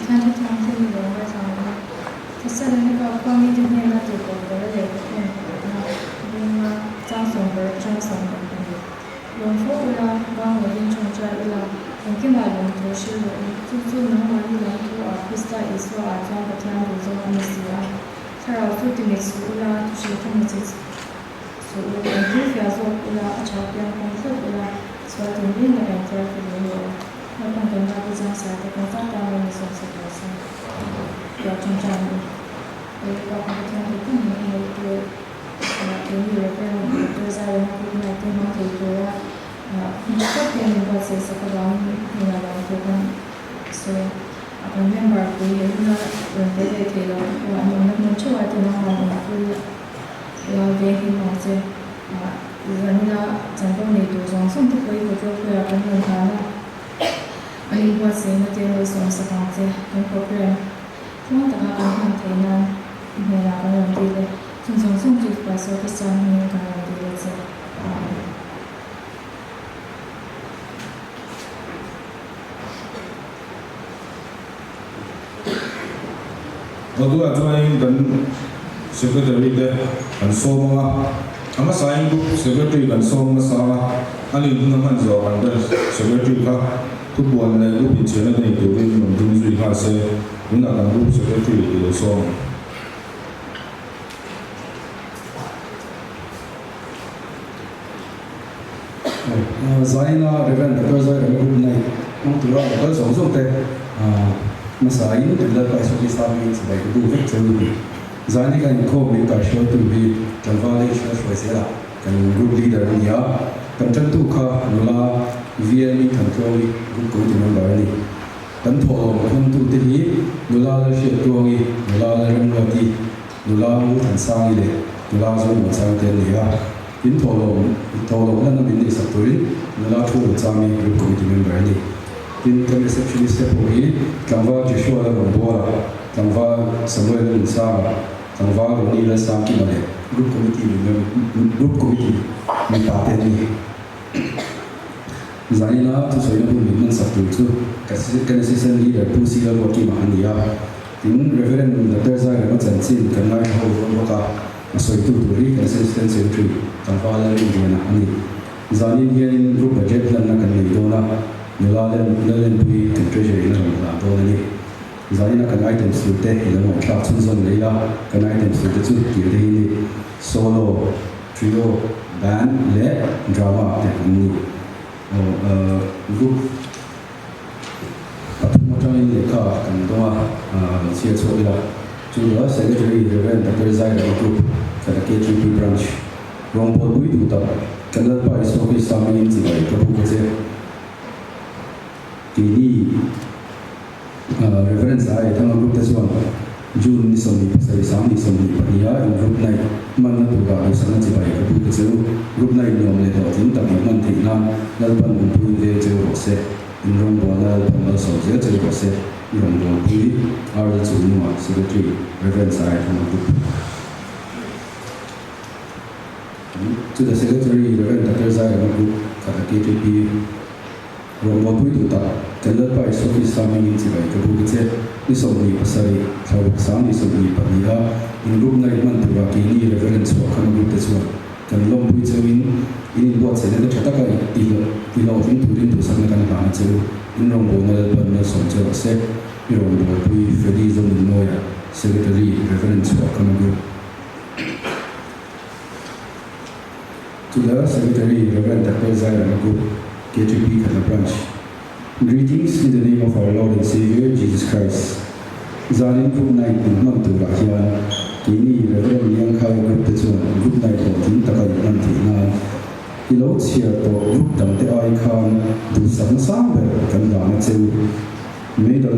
time to time to be over time. The sudden quality to be not to go over the being Johnson Johnson Company. Long for one within Chonjala, and Kimalan to show to no one to our Pista is so I found the time to zone on the sea. Sarah 50 minutes to she committed. So we can give you as well a champion concept, so I can be in the entire for the world. No one can have his answer, the contact down in the sense of person. Watching Johnny. We got the time to come in to the referendum, because I have been like a month ago. Second was a around in around program. So I remember we when they came out, I'm not sure I don't know how to very much Zanina Zamboni to some to play with your Hana. I was in the day was on Sakante and program. One the Hantana in the Laban Dile, some to by Sophie Sun in Canada. Although I joined secretary and so I'm a sign book secretary and so I live in the hands of under secretary to one group in China to live in Doomsday has a group secretary to the song. Zaina Reverend because I good night. Not to rock because also that Masayin to let us be starting by the do victory. Zaini can call me by show to be Janvali Church Wasela, and group leader in Ya, Panchatuka, Nula, VLE control, good go to number. Panto, come to the heat, Nula ship drawing, Nula Rangati, Nula Mut and Sangile, Nula Zone was out in Ya. In Tolo, none of the Sapuri, Nula to Sami, good go to number. In the reception step away, Kamba Joshua Bora, Kamba Samuel Sara. Tanvaro Nila Saki Male, group committee, Mipateni. Zaina to Soyana movements of the two, assistant leader, two seal working on the yard. In Reverend the Terza Remots and Sin, can I hold Waka, a soy to read assistant secretary, Tanvala Indiana Honey. Zanin here in group budget, Lanakan Dona, Nulalan, Nulan Pui, and treasury in Donali. Zaina can items to take in the classes on Leila, can items to the two, solo, trio, band, le, drama, technique. Group in the car, and Doma, Sierra, to the secretary, Reverend the preside of the group for the KGP branch. Rombo Buiduta, Canada by Sophie Sami in the Kabukaze. Reference I tell group this one. June is only Pasari Sam is only Pania and group night. Manatuga is an antibi group night no letter in the Mantina, Nalpan Pui, Jose, in Rombona, also Jose, in Rombo Pui, Arda Zuma, secretary, reference I from a group. To the secretary, Reverend the Preside group for the KTP. Rombo Pui to Tell by Sophie Sami in Zibai, Kabukit, this only Pasari, Tawaksan is only Pania, in group night Mantuaki, reference for Kanagut as well. Can long put in what's another Chataka, in to Sanakan Hanazu, in Rombo Nelpana Sonja said, Rombo Pui, Fediz and Noya, secretary, reference for Kanagut. To the secretary, Reverend the President Group, KTP and the branch. Greetings in the name of our Lord and Savior, Jesus Christ. Zarin Group Night in Mantu Rahian, Kini Reverend Yang Kai Group Tetsuan, Group Night of Tintakai Nantina. Ilots here to Group Dante Icon, to Samasamber, Kandamatsu. May the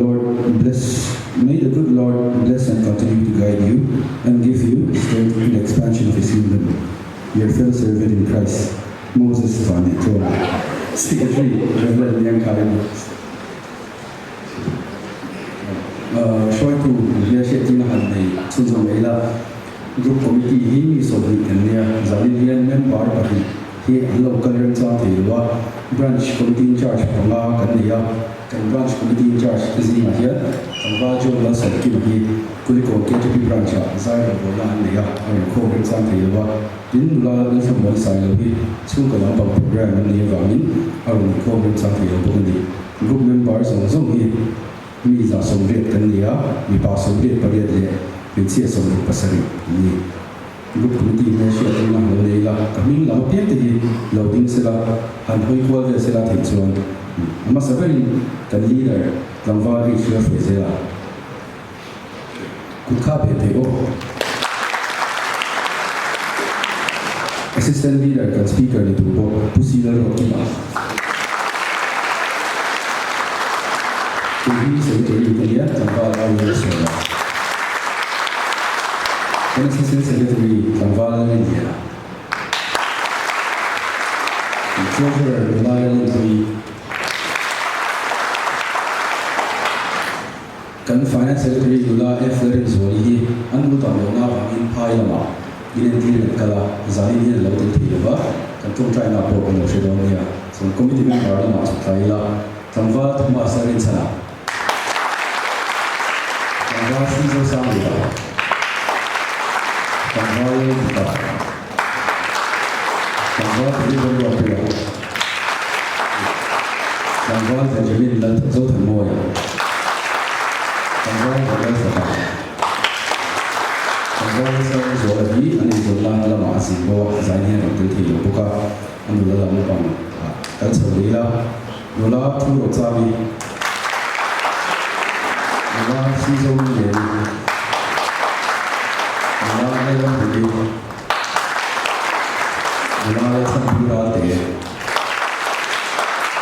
good Lord bless and continue to guide you and give you strength in the expansion of His kingdom. Your fellow servant in Christ, Moses Van Throne. Secretary, Reverend Yang Kai. Short to leadership team had the Sunzong Group Committee, he is of the Kenya, Zalinian member, but he local branch committee in charge of La Kanya, kan branch committee in charge zi ma hian tangwa jo la som ki ma hi kuliko KTP branch a zai ro bola an ne ya ai ko rin sang thei wa tin la la som mo sai lo hi chu ka lam bang program an ne wa min aron ko rin sang thei lo ni group members on zong hi mi za som ret kan ne ya mi pa som ret pa ret le pin che som ret pasari ni group committee me shi atin na ho le la kaming la pe te hi lo ding se la han hoi ko ve se la thei chuan ama sabari kan leader tangwa ri shia fe se la ku kha pe pe go assistant leader kan speaker ni tu bo pusi la ro ki ma ku hi se te ri ke ya tangwa la ri se la kan assistant secretary tangwa la ri ya treasurer la ri kan finance secretary dula F lerin zoli hi anu tam lo na ba in phai lama in dir kala zali ni lo tin thi ba kan tung try na po ko lo she do nia so committee member la ma thai la tamwa thuma sarin chana tamwa si zo sang la tamwa le ta tamwa tri bo lo pe tamwa ta jibin la zo than mo ya tangwa ko la sa tangwa sa zo la bi ani zo la la ma si bo zai ne ro tin thi lo buka anu la ma pam kan so ri la lo la thu ro cha bi lo la si zo ni le lo la ne la bi lo la la sa pu ra te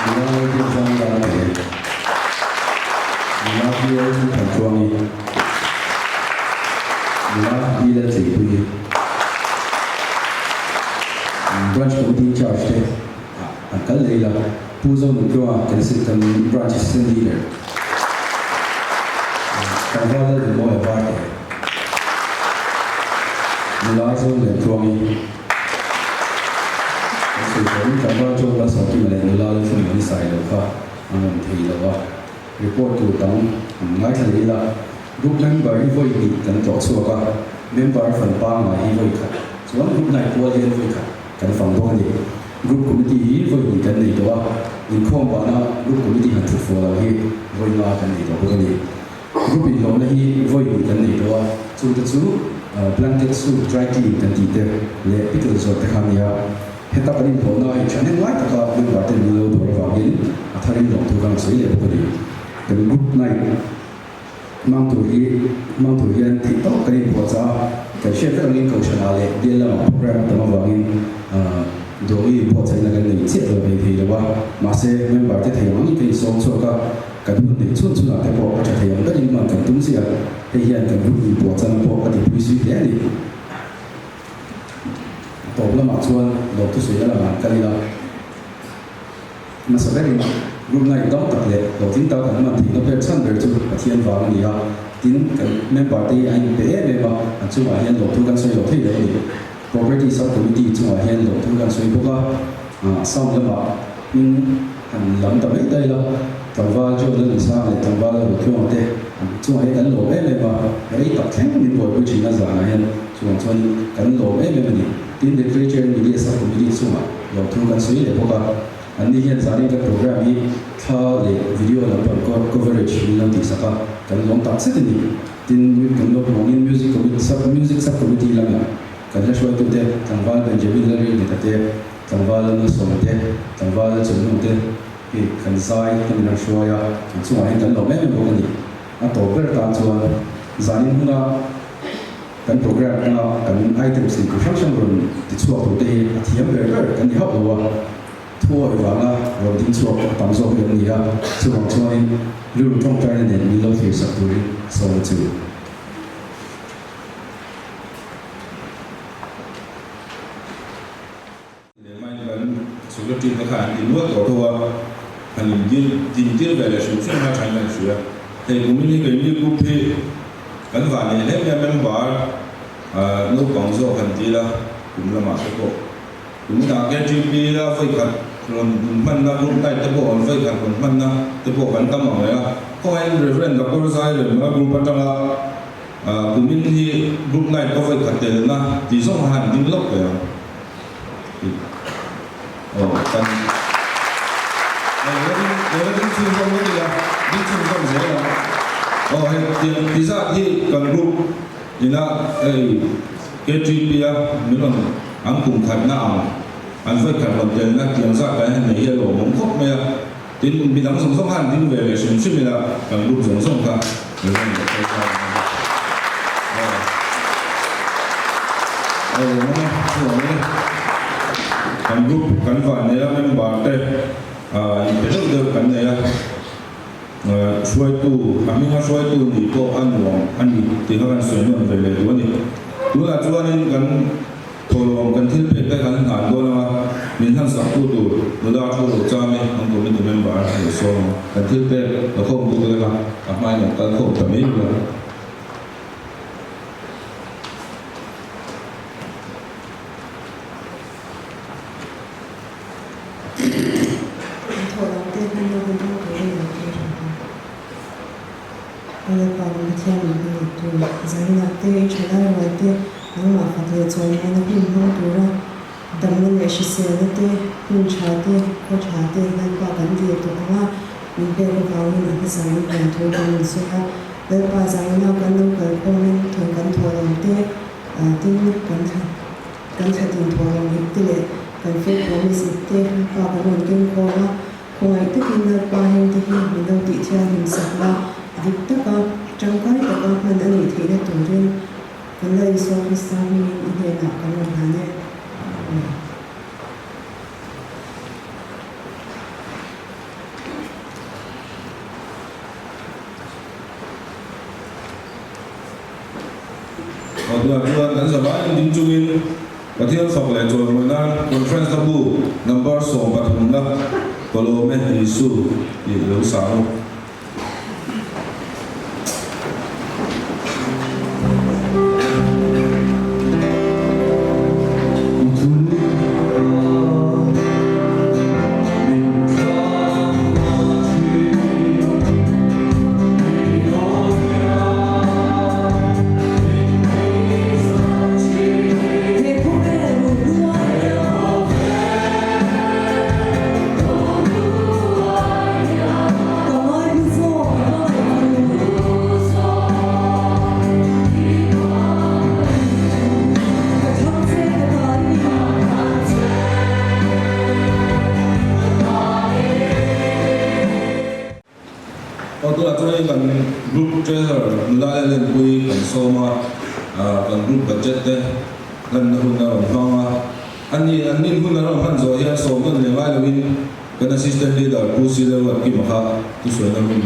lo la ki sa ra te Mula dia tu terjuang ini, mula dia jadi punya. Branch committee charge deh, akal lagi lah. Puzo mungkin kan branch assistant leader. Kalau ada demo apa deh, mula tu terjuang ini. Jadi kalau coba satu malam mula tu mungkin saya lupa, anu tidak lupa. Report tu tang ngai thali la group member hi voi ni kan to chuaka member fan pa ma hi voi khat chuan group nai ko len voi khat kan fang do ni group committee hi voi ni kan nei to a in khom ba na group committee han thu fo la hi voi na kan nei to ko ni group in lo na hi voi ni kan nei to a chu ta chu blanket su dry clean kan ti te le pickle zo ta kham ya heta parin pho na hi chane lai ta ka member te ni lo do ra wa hin a thari lo tu kan sei le ko ni kan group này mang tuổi hiện thì tốt cái bộ giá cái chuyện các nghiên cứu sinh ale dia là một program tama vangin doi bộ trái là cái này chết rồi thì là ba mà sẽ member thì thấy mang cái số số cái vấn đề chuột chuột là cái bộ cái thấy mang cái mà cái đúng gì à thì hiện cái group bộ trái là bộ cái thì suy thế này tổ là mà chuột đầu tư suy là cái này là mà sau đấy group này đóng tập lệ đầu tiên tao cần mà thì nó phải chăn đời chú thiên vào cái gì à tin cái member thì anh bé mà anh chú mà hiện đầu tư căn xoay đầu tư đấy property subcommittee chú mà hiện đầu tư căn xoay bốc á xong rồi mà nhưng anh làm tập ấy đây là tầm vào cho lên sao này tầm vào là đầu tư hoàn thế chú mà hiện cái lỗ bé mà cái tập thắng mình vừa chỉ là giả này hiện chú mà chọn cái lỗ bé mà mình tin để create media subcommittee chú mà đầu tư căn xoay để bốc á anh đi hiện tại cái program này tha le video làm bằng coverage mình làm thì sao cả cái long tập sẽ thì tin cái lúc morning music subcommittee làm là cái là show tụi thế thằng vào Benjamin Larry để thế thằng vào nó sống thế thằng vào nó chịu nó thế thì cái sai cái mình show ya cái số này cái lồng em mình anh tổ cái tạm cho gia đình chúng ta cái program nó cái item sinh construction rồi thì số tụi thế thì em về cái này học rồi thua và là rồi tin số tạm số cái này à số bằng số này luôn trong trái này mình lo thì sắp tới số chữ để mai vẫn số lượng tiền các hàng thì nuốt có thua hàng tiền tiền về là số lượng hai trăm là số thì cũng như cái như cũng thì cái vài này nếu như mình bảo nấu bằng số hàng tí là cũng là mà cái bộ cũng là cái GP là phải มันนะกลุ่มใต้ตะโบอันไฟกันมันนะตะโบกันตั้มเอาเลยอ่ะก็ให้เรฟเฟรนด์กับคนซ้ายเลยมากลุ่มปัจจัยกลุ่มนี้ที่กลุ่มใต้ก็ไฟขัดเตลนะที่ส่งหันดิ้งลบเลยอ่ะโอ้กันดิ้งชื่นชมไม่ดีอ่ะดิ้งชื่นชมเสียอ่ะโอ้ให้ที่ซาที่กันกลุ่มนี่นะKTP อ่ะมีน้องอังกลุ่มขัดหน้าอันไฟขัดลมเย็นนะเกี่ยงซากไปให้ในเยโลผมครบไหมอ่ะที่มีทั้งส่งหันดิ้งเวรชิมชิมเลยกันกลุ่มส่งกันเรื่องนี้ก็ใช่นะส่วนนี้กันกลุ่มกันฝันเนี่ยมันบาดเจ็บเป็นเรื่องเดียวกันเนี่ยช่วยตู้อามินาช่วยตู้นี่ก็อันหลงอันนี้ที่เขากันสวยงามไปเลยตัวนี้ตัวละตัวนี้กันโทรลงกันที่เป็นกันหาตัวนะมีทั้งสักตู้ตัวตัวละตัวจ้าไม่ทั้งตัวนี้ตัวเมมเบอร์ที่ส่งกันที่เป็นแล้วก็ดูเลยครับทำไมอย่างกันเขาจะไม่รู้Zainate chadawate nangma khathe chone na pin hong tura damne le shiselate pin chate ko chate nan pa kan die to anga min be ko kawi na zain kan to kan so ha le pa zaina kan no kan ko men thon kan tholam te tin kan tin tholam hit te le kan fe promise te pa kan on kin ko na ko ai te kin na pa hen te hi min do ti cha him sakla dik ta ka trong cái tập quan phần anh ấy thấy được tổ tiên vấn đề so với sao thì hiện tại có một hàng nhé Tuan dan sahabat yang dincungin Katian sok le join mana conference tabu number 2 patunglah kalau meh isu di Lusau. Kan group treasurer nilai len kui kan soma kan group budget deh kan hunna hanga ani hunna han zo ya so kan le ngai lawin kan assistant leader pu si le wa ki ma tu so na min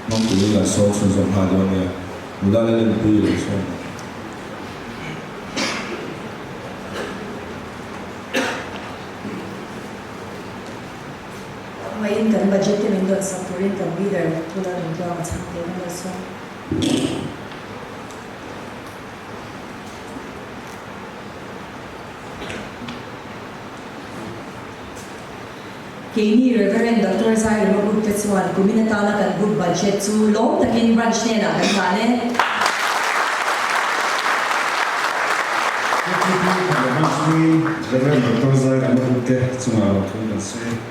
mong tu la so ha do ne nilai len kui le so Ngayon kan budget din doon sa turin kan leader tulad ng gawa sa atin na so. Kini Reverend Dr. Zahir Mahmood Tetsuan kuminatala kan good budget su long takin branch nila kan kane. Reverend Dr. Zahir Mahmood Tetsuan kuminatala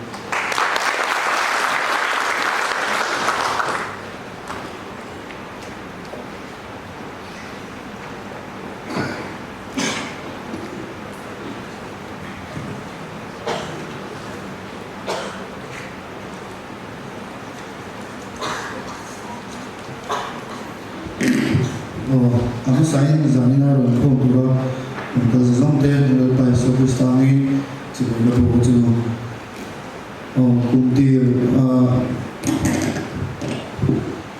Aku sain zanina rongko pura kazam te pai so bustani chibu ko chibu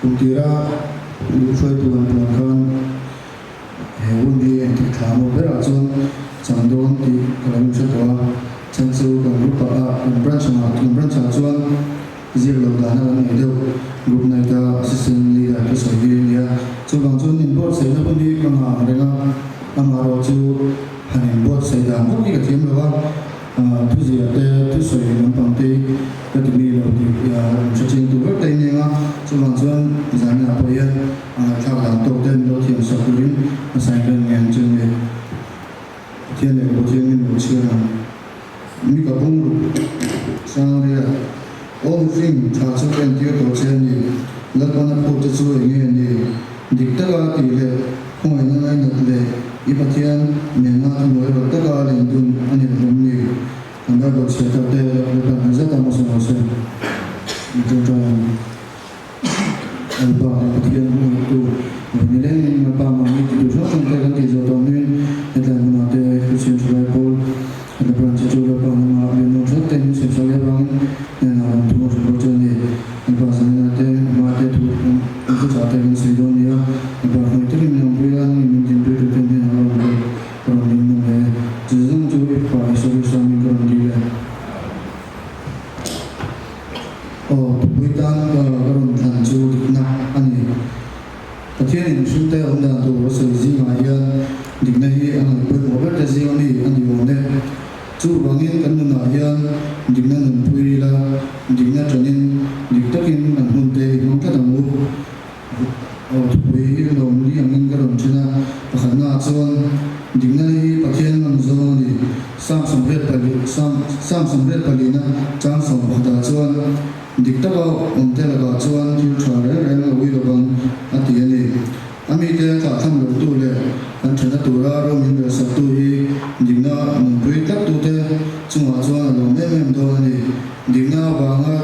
kuntira luchoi tuan kan hewundi enti khamo bera chon chandon ti kalam chatwa chanchu kan rupa branch chuan zir lo dana kan edo group nai ta assistant leader to so ya chu bang chun in board sai na puni kanga renga amaro chu hanin board sai da mo ni ka thiam lawa tu ji ate tu tu soi lampang te ka ti mi lo ti ya cha ching tu vek te ni nga chuan chuan zan na po yan thak dan to ten lo thiam sa kurin asai kan ngen chung le thiên này có thiên nhiên một chiều nào mi cả bông sang đây là ôm phim thả cho cái tiêu tổ trên gì lớp con nó phụ cho rồi nghe gì địch tất cả tỷ lệ không phải năng anh được lệ ít bát thiên miền Nam thôn mới tất cả liền tuân anh em đồng gì thành ra được sẽ tập đây là bạn rất là một số chúng ta anh bảo thiên không tu mình lên mà ba mà mình tu số trong cái cái gì đó nên là mình để cái chuyện này Paul là bạn chỉ cho là bạn mà mình nói rất tên sẽ cho bạn nên là mình thu số cho nên anh bảo rằng là để mà để thu cái giá tiền sẽ đó nhiều anh bảo hogy tôi mình bây giờ mình tìm được cái tiền nào còn mình nói chỉ dùng cho cái phải số số mình còn đi là buổi tan còn thành chú định nặng anh ấy thiên nhiên chúng ta ông đã tổ sự gì mà yên định này anh ấy bớt một bớt gì anh ấy muốn đấy chú bằng yên cần nó yên định này mình vui là định này cho nên định tất nhiên anh muốn thế không có đồng hồ vui lòng đi anh cái lòng chuyện là khả năng cho định này bác thiên làm gì thì sam sầm biết bali na trang sầm bắt đầu cho địch tất cả ông thế là có cho anh chú trả đấy là người lo bằng anh thì này anh ấy thế cả tham đầu tu lệ anh thấy là tu ra rồi mình được sắp tu đi địch na mình vui tất tu thế chúng ta cho là lòng em đó này địch na vàng á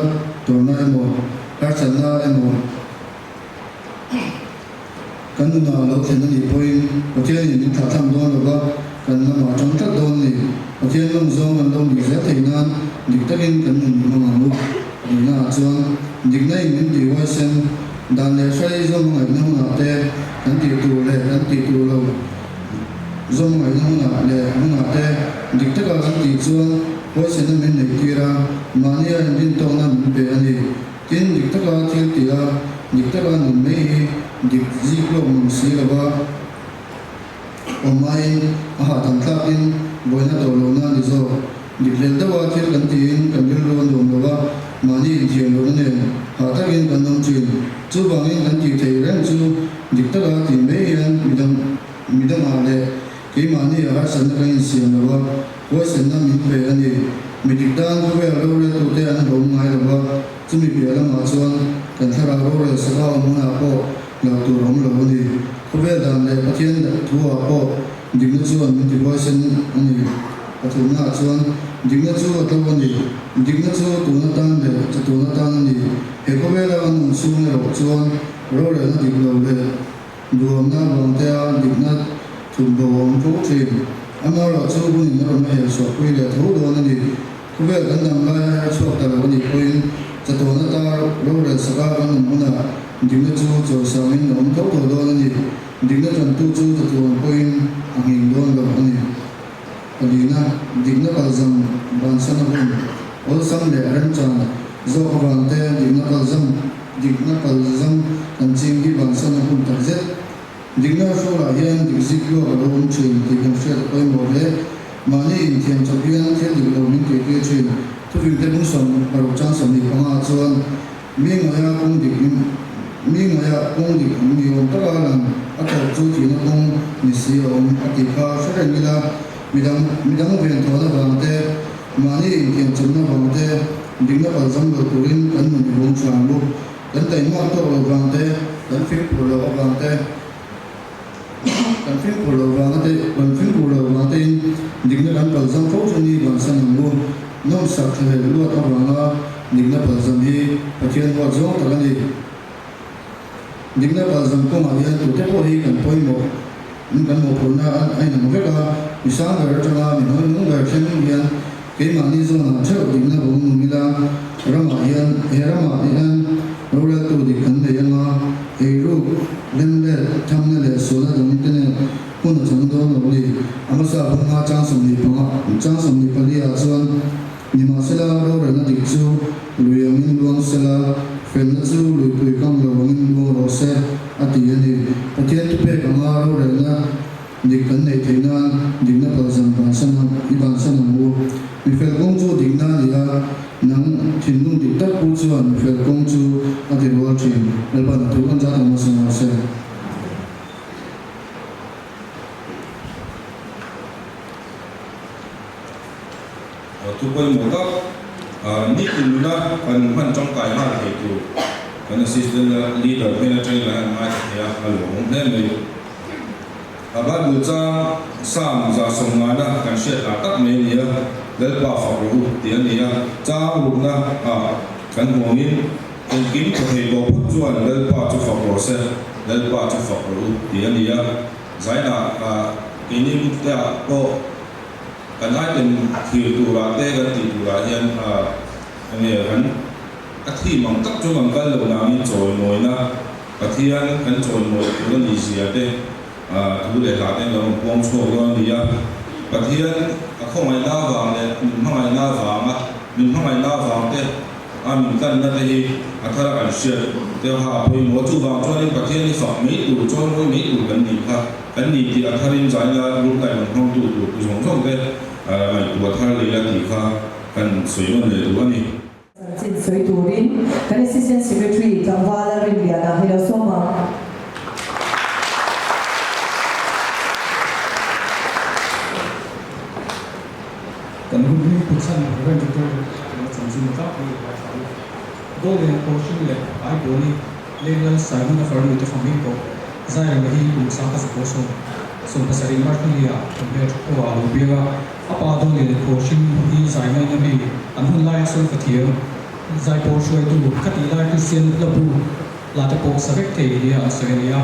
tuổi na em một các sản na em một cái nó lâu thì nó đi bơi có thể mình thả tham đó là ba cái nó mà trong tất đó này có thể nó do mình đông bị rất thành nan địch tất nhiên cái mình không làm được na chuan ding nei min di wa sen dan le sai zom ngai na na te kan ti tu lo zom ngai na le na te dik ta kan ti chuan wa sen min nei ti ra mani a din to na min be ani tin dik ta ka thil ti a dik ta kan min mei dik ji lo mun si la ba omai a ha tam tla in boina to lo na ni zo dik le da wa thil kan ti in kan bil ron lo ba mani thiền luôn này họ ta yên cần nông truyền chú bằng yên cần chịu thầy rèn chú dịch tất cả thì mấy yên mình đang làm để cái mani ở hai sân cái xiên là ba quay sân năm mình về anh đi mình dịch đan có vẻ lâu rồi tụi anh không ngay là ba chú mình về làm mà xuân cần thay ra lâu rồi sau đó muốn học bộ là tụi ông là anh đi có vẻ đàn để phát triển thu học bộ dịch nó xuân mình thì quay sân anh đi và thường là xuân dịch nó xuân tao anh đi dịch nó xuân tụi nó tan để cho tụi nó tan anh đi hệ có vẻ là anh xuân này rồi xuân rồi nó dịch đầu để đùa nó bằng theo dịch nó thùng đồ ông phố truyền anh nói là xuân của mình nó là hệ số quy để thấu đồ anh đi có vẻ là anh làm lại số tài là anh đi quên cho tụi nó ta rồi để sau đó anh muốn là dịch nó xuân rồi sau mình ông thấu đồ anh đi dịch nó làm tu cho tụi nó quên anh hình đồ anh đi Alina, digna balzam bansana bun. All some de arancha, zo avante digna balzam kanchingi bansana bun tarzet. Digna shola yan digziklo alom chin digna shet koi mole. Mani in thiam chapian thiam diglo min ke chin. Tu fin te bun som parochan som ni panga chuan. Mi ngaya kong dik mi om takalan atal chu thi na kong ni si om atika sharen mila midang ven thona bangte mani in thiam chumna bangte digna balzam lo turin kan mun bong chuan lu kan tai mo to lo bangte kan fin pulo bangte kan fin pulo bangte digna kan balzam fo chuni bangsan lu nom sak the lu ta banga digna balzam hi pathian wa zo ta ni digna balzam ko ma ya tu te ko hi kan poi mo kan mo purna ai na mo ka isang gar tanga ni no no gar chen yan ke ma ni zo na che digna bo mu mi la rama yan ro la tu di kan de yan ma e ru len le tham na le so la dong te ne ko na chang do no ni amasa ba nga chang som ni pa li a chuan ni ma se la ro ra na dik chu lu yang min luang se la fen na chu lu pui kam lo min luang ro se ati ani pathian tu pe ka nga ro ra na dikkan nei theina digna balzam ban sana iban sana mu mi fel gong chu digna ni a quay một các nít in na kan man trong cái ha thì tu kan assistant leader bên trên là mai thì alo nên mình ba du cha sam za song na kan she la tak me ni del pa fa ru ti ni cha lu na kan mo ni kan kim ko he go put chuan del pa chu fa process del pa chu fa ru ti ni zai na ini mutta ko kan ai ten thil tu ra te kan ti tu ra hian ani kan athi mang tak chu mang kal lo na ni choi moi na pathian kan choi moi tu ni sia te tu le la te lo pom cho lo ni ya pathian a khong ai na wa le hang ai na wa ma min hang ai na wa te min kan na te hi athara kan share te ha poi mo chu wa cho ni pathian ni fa mi tu cho moi mi tu kan ni ha kan ni ti atharin zai na lu kai mang hong tu song song te mai tu athar le la ti kha kan soi mon le tu ani Sin Sri Turin, kan Assistant Secretary Jamwala Rindiana Hirosoma. Kan huni pusan ren tu macam sin tak ni tahu. Boleh portion le ai boleh legal Simon of Army to family ko. Zai ni kum saka sa poso. So pasari martinia compared to alu biga apa do le portion ni zai na ni anhun lai so kathir. Zai portion tu khati lai tu sin labu la ta po savek te dia Australia.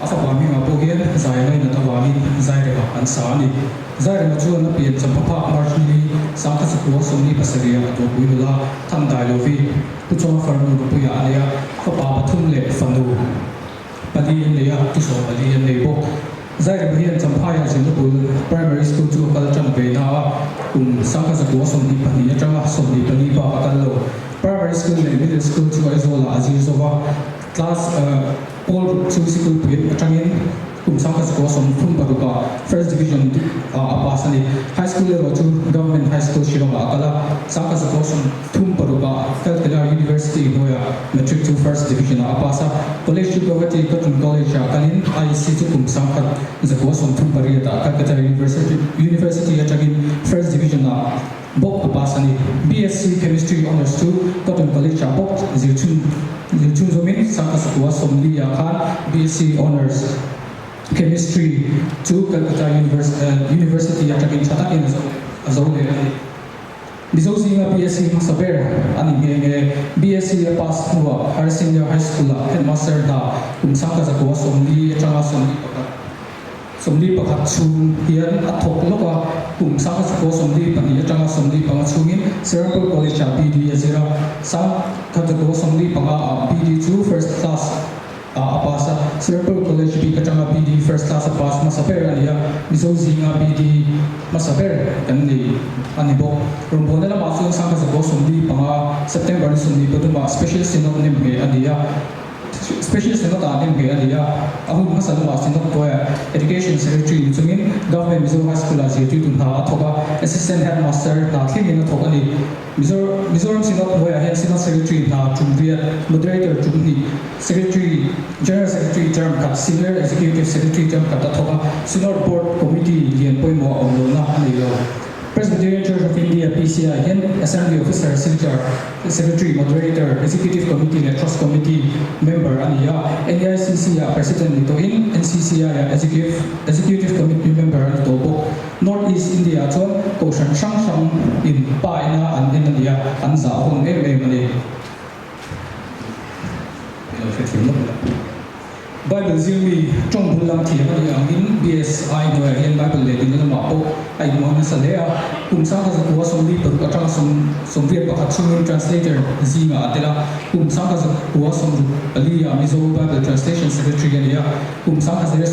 Afa bami ma po hian zai lai na tawani zai re an sa ni. Zai ma chuan na pian cham papa martinia sangka sakua somni pasaria to buila tham dai lovi tu chong farnu ru puya ania fa pa pathum le fanu padi le ya tu so padi le bo zai ra hian cham phaya sin bu primary school chu kal cham ve na sangka sakua somni pani atanga somni pani pa pakal lo primary school le middle school chu aizola azizova class all chu school pin atangin sangka sakua som thum paruka first division apasani high school level to government high school shirong akala sangka sakua som thum paruka kalkala university noya matric to first division apasa college to govati cotton college akalin IC to sangka sakua som thum pariata kalkata university atagin first division bok apasani BSc chemistry honors to cotton college bok zirchun zomin sangka sakua som liya khan BSc honors chemistry to Calcutta University atakin chatakin azole bizozinga BSc masaber ani nge BSc pass huwa higher senior high school headmaster da sangka zakwa somli atanga somli pakhat chung hian athok loka sangka zakwa somli pani atanga somli panga chungin Serapur College BD azira sangka zakwa somli panga BD to first class apasa Serapur College bi katanga BD first class pass masaber ania bizozinga BD masaber kanni anibo rumbona la masu sangka sa somdi panga September somdi paduma special synod nim me ania special synod anim me ania ahu masalu synod ko education secretary chungin government mizo high school aji tu tun ha thoba assistant headmaster na thingin thoba ni Mizoram synod ko head synod secretary na chumvia moderator chumni secretary general secretary term kat senior executive secretary term kat thoba synod board committee lian poi mo omlona ani lo Presbyterian Church of India PCI hen assembly officer secretary moderator executive committee and trust committee member ania NICC president nito in NCCI executive committee member nito bo North East India chon ko shang in pa ina an ania an za hon mani Bible zilmi trong bulang thi ani angin BSI no hian Bible le din na ma po ai mo na sa lea sangka zakwa somli per atang som viet pakhat chungin translator zinga atela sangka zakwa som aliya mizo Bible translation secretary ania sangka zere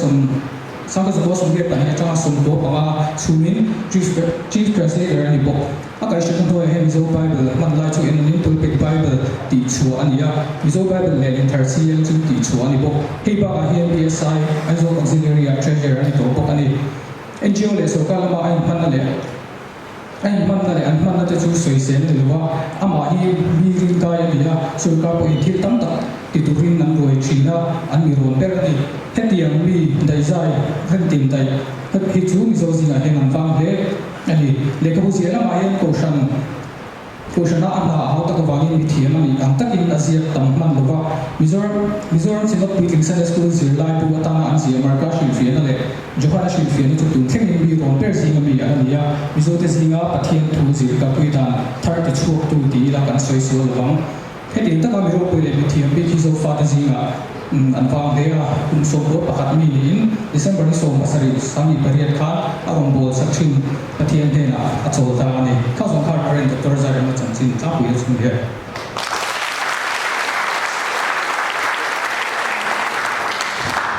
sangka zakwa som viet pani atang som do panga chungin chief translator ani bo akai shikun to he mizo Bible man lai chu in pulpit Bible ti chu ania mizo Bible le intercession chu ti chu ani bo he ba hian BSI aizo auxiliary treasurer ani to bo ani NGO le so kala ma ai man le an man na chu soi sen le wa ama hi mi ring ka ya nia so ka po thil tam tak ti tu rin nan roi thina an mi ron ber ni hetiang mi dai zai han tim dai hi chu mi zo zinga hen an fang he ani le ka bu sia la ma yan ko shang Kushana Anna, how to Valley with him, and Antakin Azir Tamman Lova, Mizoram Sinop Piling Sunday School, Zirlai, Puatana, and Ziamarka, Shilfianale, Johanna Shilfian to Tenning me on Persing me, Anania, Mizotesinga, Patian to Zirka Puitan, 32 to the Ilakan Soy Long, Heading Takamiro with him, Bitches of Fatazinga. And found there, so Pakat Mini, December is so Masari, Sami Period Car, Aron Ball, Satin, Patientena, Atoltani, Cousin Carter, and the Thursday Merchants in Tapu, here.